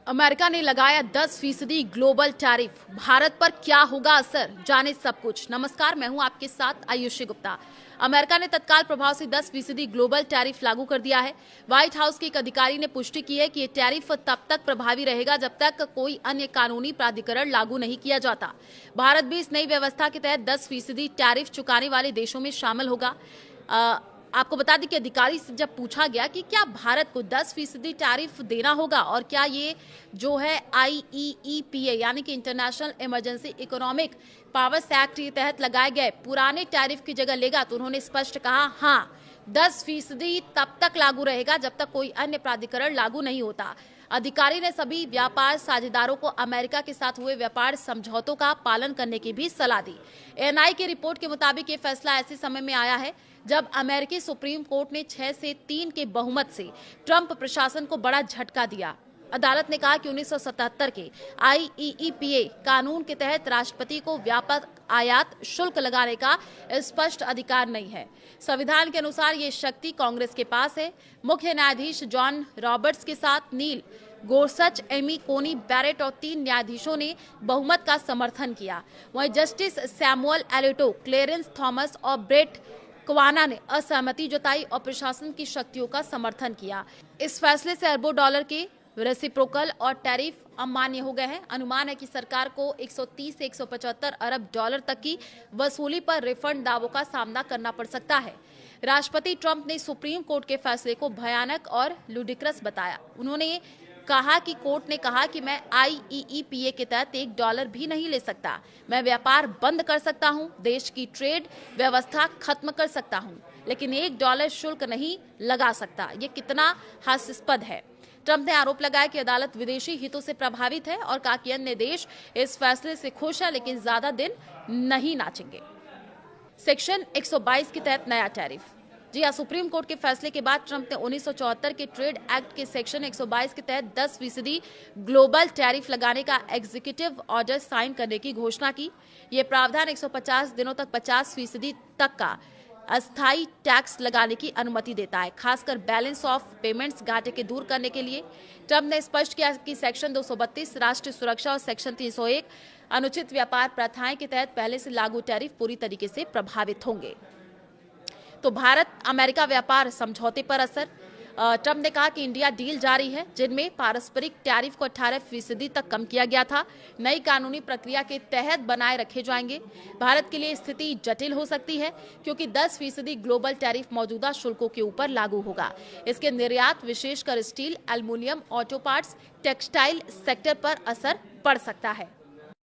America ने लगाया 10% global tariff. Bharat पर क्या होगा असर, जाने सब कुछ। नमस्कार, मैं हूं आपके साथ आयुषी गुप्ता। अमेरिका ने तत्काल प्रभाव से 10% ग्लोबल टैरिफ लागू कर दिया है। व्हाइट हाउस के एक अधिकारी ने पुष्टि की है कि ये टैरिफ तब तक प्रभावी रहेगा जब तक कोई अन्य कानूनी प्राधिकरण लागू नहीं किया जाता। भारत भी इस नई व्यवस्था के तहत 10% टैरिफ चुकाने वाले देशों में शामिल होगा। आपको बता दें कि अधिकारी से जब पूछा गया कि क्या भारत को 10% टैरिफ देना होगा और क्या ये जो है IEEPA यानी कि international emergency economic powers act के तहत लगाए गए पुराने टैरिफ की जगह लेगा, तो उन्होंने स्पष्ट कहा हाँ, 10% तब तक लागू रहेगा जब तक कोई अन्य प्राधिकरण लागू नहीं होता। अधिकारी ने सभी व्यापार साझेदारों को अमेरिका के साथ हुए व्यापार समझौतों का पालन करने की भी सलाह दी। ANI की रिपोर्ट के मुताबिक ये फैसला ऐसे समय में आया है जब अमेरिकी सुप्रीम कोर्ट ने 6 से 3 के बहुमत से ट्रंप प्रशासन को बड़ा झटका दिया। अदालत ने कहा कि 1977 के IEEPA कानून के तहत राष्ट्रपति को व्यापक आयात शुल्क लगाने का स्पष्ट अधिकार नहीं है। संविधान के अनुसार ये शक्ति कांग्रेस के पास है। मुख्य न्यायाधीश जॉन रॉबर्ट्स के साथ नील गोरसच, एमी कोनी बैरेट और 3 न्यायाधीशों ने बहुमत का समर्थन किया। वहीं जस्टिस सैमुअल एलिटो, क्लेरेंस थॉमस और ब्रेट कवाना ने असहमति जताई और प्रशासन की शक्तियों का समर्थन किया। इस फैसले से अरबों डॉलर के रेसिप्रोकल और टैरिफ अमान्य हो गए हैं। अनुमान है कि सरकार को 130 से 175 अरब डॉलर तक की वसूली पर रिफंड दावों का सामना करना पड़ सकता है। राष्ट्रपति ट्रंप ने सुप्रीम कोर्ट के फैसले को भयानक और लुडिक्रस बताया। उन्होंने कहा कि कोर्ट ने कहा कि मैं IEEPA के तहत $1 भी नहीं ले सकता। मैं व्यापार बंद कर सकता हूं, देश की ट्रेड व्यवस्था खत्म कर सकता हूं, लेकिन $1 शुल्क नहीं लगा सकता। ये कितना हास्यास्पद है। ट्रंप ने आरोप लगाया कि अदालत विदेशी हितों से प्रभावित है और कहा कि अन्य देश इस फैसले से खुश है लेकिन ज्यादा दिन नहीं नाचेंगे। सेक्शन 122 के तहत नया टैरिफ। जी हाँ, सुप्रीम कोर्ट के फैसले के बाद ट्रंप ने 1974 के ट्रेड एक्ट के सेक्शन 122 के तहत 10% ग्लोबल टैरिफ लगाने का एग्जीक्यूटिव ऑर्डर साइन करने की घोषणा की। ये प्रावधान 150 दिनों तक 50% तक का अस्थायी टैक्स लगाने की अनुमति देता है, खासकर बैलेंस ऑफ पेमेंट्स घाटे के दूर करने के लिए। ट्रंप ने स्पष्ट किया कि सेक्शन 232 राष्ट्रीय सुरक्षा और सेक्शन 301 अनुचित व्यापार प्रथाएं के तहत पहले से लागू टैरिफ पूरी तरीके से प्रभावित होंगे। तो भारत अमेरिका व्यापार समझौते पर असर। ट्रंप ने कहा कि इंडिया डील जारी है जिनमें पारस्परिक टैरिफ को 18% तक कम किया गया था, नई कानूनी प्रक्रिया के तहत बनाए रखे जाएंगे। भारत के लिए स्थिति जटिल हो सकती है क्योंकि 10% ग्लोबल टैरिफ मौजूदा शुल्कों के ऊपर लागू होगा। इसके निर्यात विशेषकर steel, aluminium, auto parts, textile sector पर असर पड़ सकता है।